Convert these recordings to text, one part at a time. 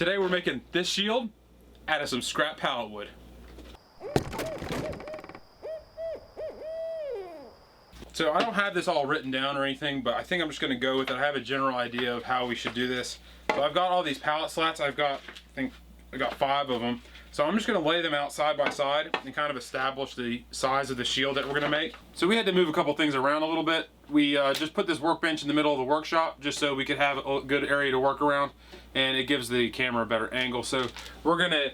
Today we're making this shield out of some scrap pallet wood. So I don't have this all written down or anything, but I think I'm just going to go with it. I have a general idea of how we should do this. So I've got all these pallet slats. I think I got 5 of them. So I'm just going to lay them out side by side and kind of establish the size of the shield that we're going to make. So we had to move a couple things around a little bit. We just put this workbench in the middle of the workshop just so we could have a good area to work around, and it gives the camera a better angle. So we're going to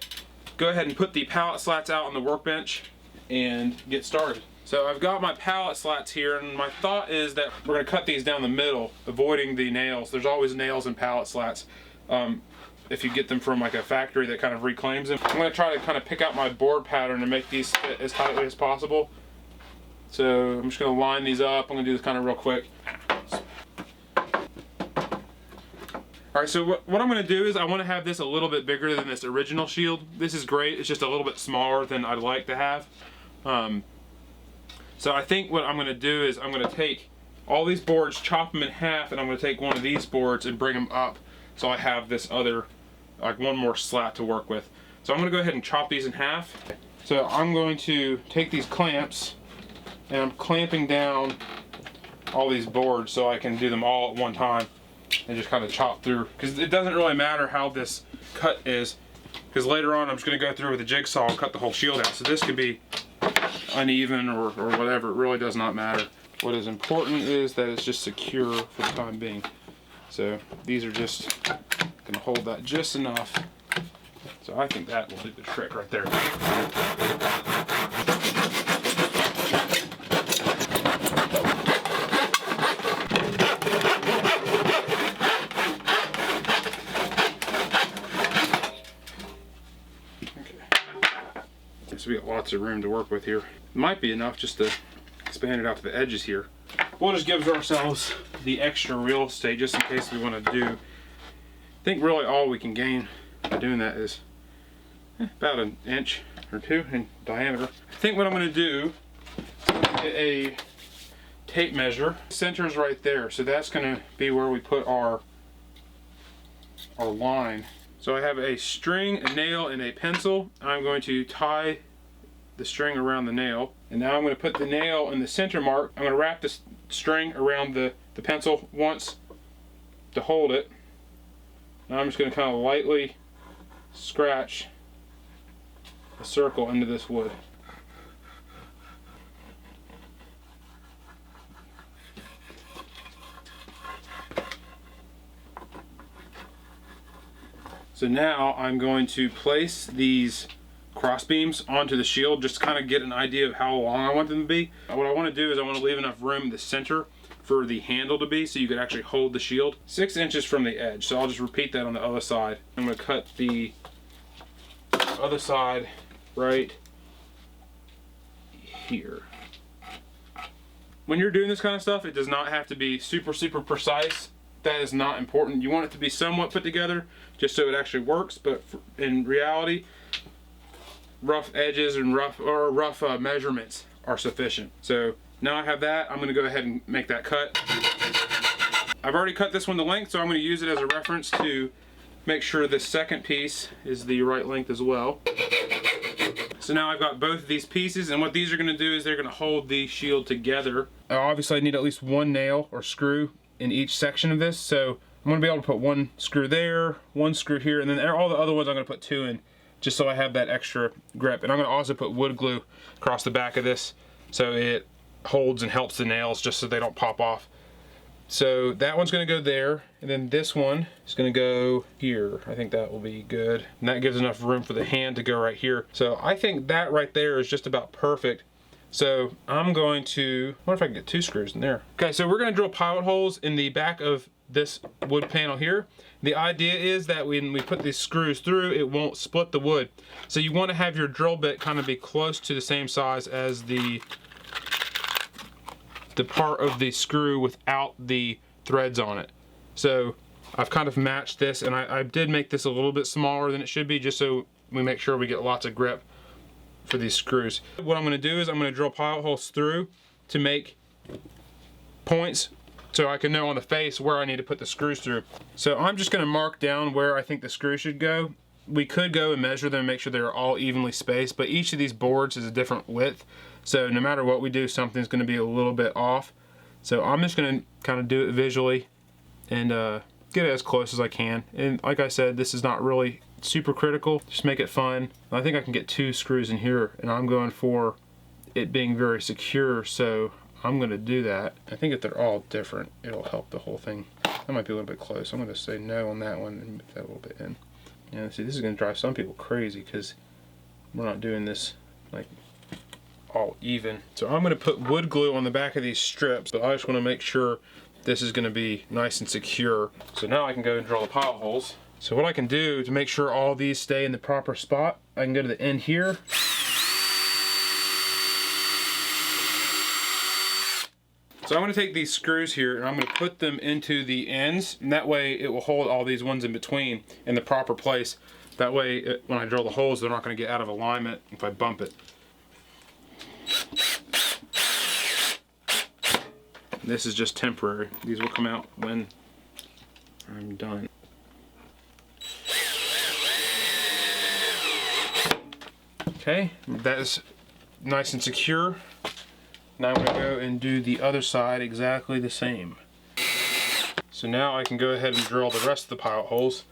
go ahead and put the pallet slats out on the workbench and get started. So I've got my pallet slats here, and my thought is that we're going to cut these down the middle, avoiding the nails. There's always nails in pallet slats. If you get them from like a factory that kind of reclaims them. I'm going to try to kind of pick out my board pattern and make these fit as tightly as possible. So I'm just going to line these up. I'm going to do this kind of real quick. Alright, so what I'm going to do is I want to have this a little bit bigger than this original shield. This is great. It's just a little bit smaller than I'd like to have. So I think what I'm going to do is I'm going to take all these boards, chop them in half, and I'm going to take one of these boards and bring them up so I have this other, like one more slat to work with. So I'm going to go ahead and chop these in half. So I'm going to take these clamps and I'm clamping down all these boards so I can do them all at one time and just kind of chop through, because it doesn't really matter how this cut is, because later on I'm just going to go through with a jigsaw and cut the whole shield out. So this can be uneven or whatever. It really does not matter. What is important is that it's just secure for the time being. So these are just going to hold that just enough. So I think that will do the trick right there. So we got lots of room to work with here. Might be enough just to expand it out to the edges here. We'll just give ourselves the extra real estate just in case we want to do. I think really all we can gain by doing that is about an inch or 2 in diameter. I think what I'm going to do is get a tape measure. Center's right there, so that's going to be where we put our line. So I have a string, a nail, and a pencil. I'm going to tie the string around the nail, and now I'm going to put the nail in the center mark. I'm going to wrap this string around the pencil once to hold it. Now I'm just going to kind of lightly scratch a circle into this wood. So now I'm going to place these cross beams onto the shield just to kind of get an idea of how long I want them to be. What I want to do is I want to leave enough room in the center for the handle to be so you could actually hold the shield 6 inches from the edge. So I'll just repeat that on the other side. I'm going to cut the other side right here. When you're doing this kind of stuff, it does not have to be super precise. That is not important. You want it to be somewhat put together just so it actually works, but in reality, rough edges and rough measurements are sufficient. So now I have that. I'm going to go ahead and make that cut. I've already cut this one to length, so I'm going to use it as a reference to make sure the second piece is the right length as well. So now I've got both of these pieces, and what these are going to do is they're going to hold the shield together. Obviously I need at least one nail or screw in each section of this, so I'm going to be able to put one screw there, one screw here, and then all the other ones I'm going to put 2 in, just so I have that extra grip. And I'm going to also put wood glue across the back of this so it holds and helps the nails just so they don't pop off. So that one's going to go there, and then this one is going to go here. I think that will be good, and that gives enough room for the hand to go right here. So I think that right there is just about perfect. So I'm going to, I wonder if I can get 2 screws in there. Okay, so we're going to drill pilot holes in the back of this wood panel here. The idea is that when we put these screws through, it won't split the wood. So you want to have your drill bit kind of be close to the same size as the part of the screw without the threads on it. So I've kind of matched this, and I did make this a little bit smaller than it should be just so we make sure we get lots of grip for these screws. What I'm going to do is I'm going to drill pilot holes through to make points so I can know on the face where I need to put the screws through. So I'm just going to mark down where I think the screw should go. We could go and measure them and make sure they're all evenly spaced, but each of these boards is a different width. So no matter what we do, something's going to be a little bit off. So I'm just going to kind of do it visually and get it as close as I can. And like I said, this is not really super critical. Just make it fun. I think I can get 2 screws in here, and I'm going for it being very secure, so I'm going to do that. I think if they're all different, it'll help the whole thing. That might be a little bit close. I'm going to say no on that one and move that a little bit in. Yeah, see, this is going to drive some people crazy because we're not doing this like all even. So I'm going to put wood glue on the back of these strips, but I just want to make sure this is going to be nice and secure. So now I can go and drill the pilot holes. So what I can do to make sure all these stay in the proper spot, I can go to the end here. So I'm going to take these screws here and I'm going to put them into the ends, and that way it will hold all these ones in between in the proper place. That way when I drill the holes, they're not going to get out of alignment if I bump it. This is just temporary. These will come out when I'm done. Okay, that is nice and secure. Now I'm going to go and do the other side exactly the same. So now I can go ahead and drill the rest of the pilot holes.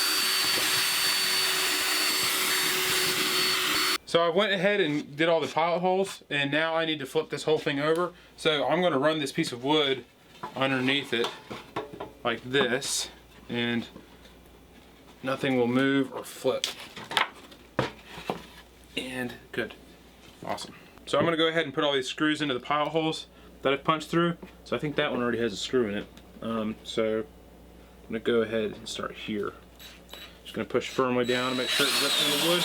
So I went ahead and did all the pilot holes, and now I need to flip this whole thing over. So I'm going to run this piece of wood underneath it like this, and nothing will move or flip. And good. Awesome. So I'm going to go ahead and put all these screws into the pilot holes that I've punched through. So I think that one already has a screw in it. So I'm going to go ahead and start here. Just going to push firmly down to make sure it zips in the wood.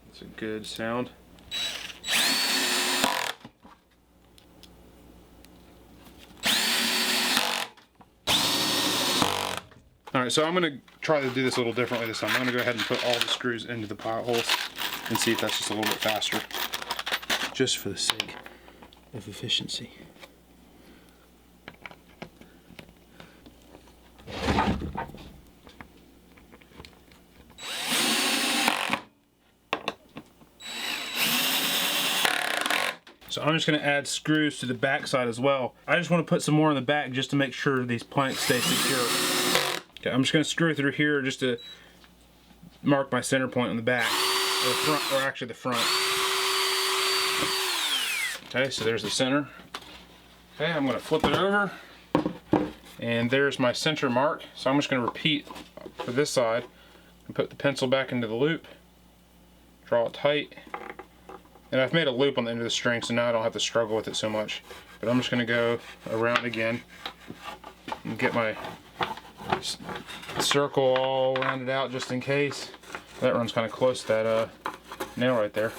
That's a good sound. Alright, so I'm going to try to do this a little differently this time. I'm going to go ahead and put all the screws into the pilot holes and see if that's just a little bit faster. Just for the sake of efficiency. So I'm just going to add screws to the back side as well. I just want to put some more on the back just to make sure these planks stay secure. Okay, I'm just going to screw through here just to mark my center point on the back, or the front, or actually the front. Okay, so there's the center. Okay, I'm going to flip it over, and there's my center mark. So I'm just going to repeat for this side and put the pencil back into the loop, draw it tight, and I've made a loop on the end of the string, so now I don't have to struggle with it so much. But I'm just going to go around again and get my circle all rounded out just in case. That runs kind of close to that nail right there,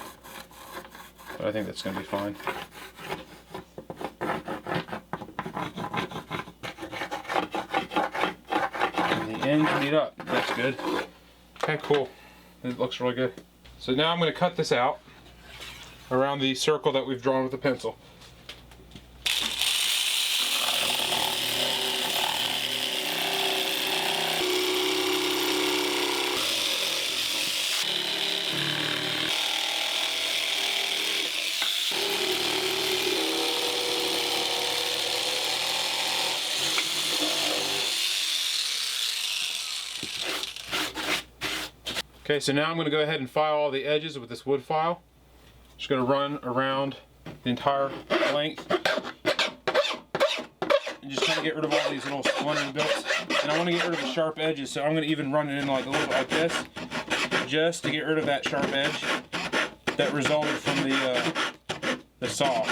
but I think that's going to be fine. And the ends meet up. That's good. Okay, cool. It looks really good. So now I'm going to cut this out around the circle that we've drawn with the pencil. Okay, so now I'm going to go ahead and file all the edges with this wood file. Just going to run around the entire length and just kind of get rid of all these little splintering bits. And I want to get rid of the sharp edges, so I'm going to even run it in like a little bit like this, just to get rid of that sharp edge that resulted from the saw.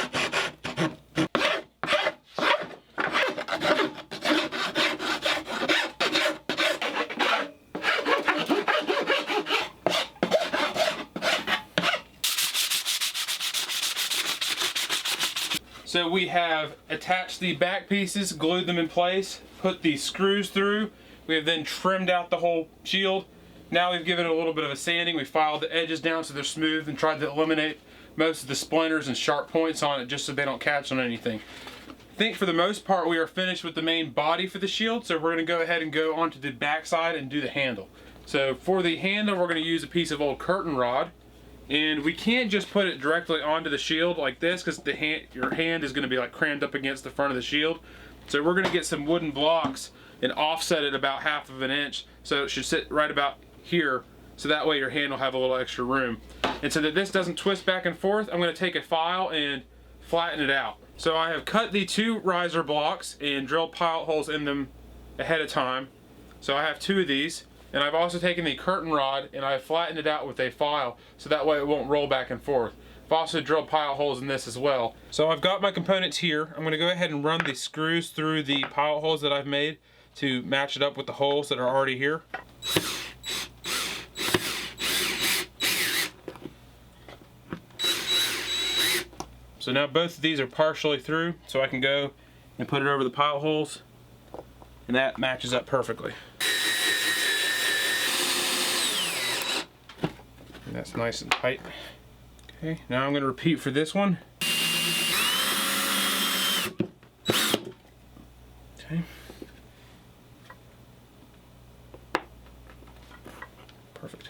So we have attached the back pieces, glued them in place, put the screws through. We have then trimmed out the whole shield. Now we've given it a little bit of a sanding. We filed the edges down so they're smooth and tried to eliminate most of the splinters and sharp points on it just so they don't catch on anything. I think for the most part we are finished with the main body for the shield, so we're going to go ahead and go onto the back side and do the handle. So for the handle, we're going to use a piece of old curtain rod, and we can't just put it directly onto the shield like this because your hand is going to be like crammed up against the front of the shield. So we're going to get some wooden blocks and offset it about 1/2 of an inch, so it should sit right about here, so that way your hand will have a little extra room. And so that this doesn't twist back and forth, I'm going to take a file and flatten it out. So I have cut the 2 riser blocks and drilled pilot holes in them ahead of time. So I have 2 of these, and I've also taken the curtain rod and I've flattened it out with a file, so that way it won't roll back and forth. I've also drilled pilot holes in this as well. So I've got my components here. I'm going to go ahead and run the screws through the pilot holes that I've made to match it up with the holes that are already here. So now both of these are partially through, so I can go and put it over the pilot holes, and that matches up perfectly. And that's nice and tight. Okay, now I'm going to repeat for this one. Okay. Perfect.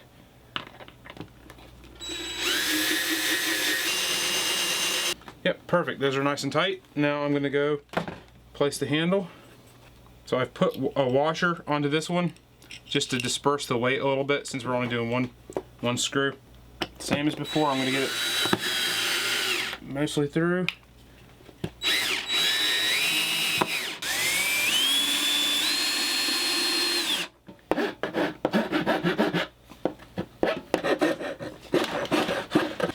Yep, perfect. Those are nice and tight. Now I'm going to go place the handle. So I've put a washer onto this one just to disperse the weight a little bit, since we're only doing one screw. Same as before, I'm going to get it mostly through.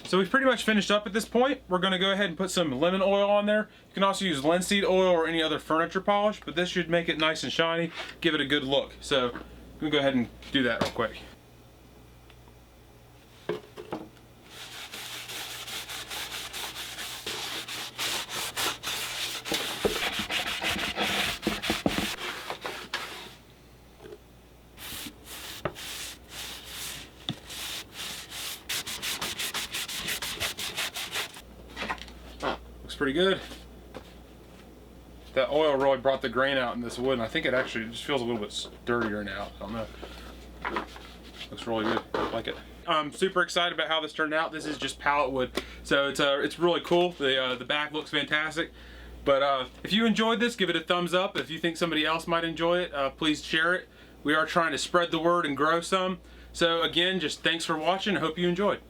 So we've pretty much finished up at this point. We're going to go ahead and put some lemon oil on there. You can also use linseed oil or any other furniture polish, but this should make it nice and shiny, give it a good look. So we'll go ahead and do that real quick. Pretty good. That oil really brought the grain out in this wood, and I think it actually just feels a little bit sturdier now. I don't know. Looks really good. I like it. I'm super excited about how this turned out. This is just pallet wood, so it's really cool. The back looks fantastic. But if you enjoyed this, give it a thumbs up. If you think somebody else might enjoy it, please share it. We are trying to spread the word and grow some. So again, just thanks for watching. I hope you enjoyed.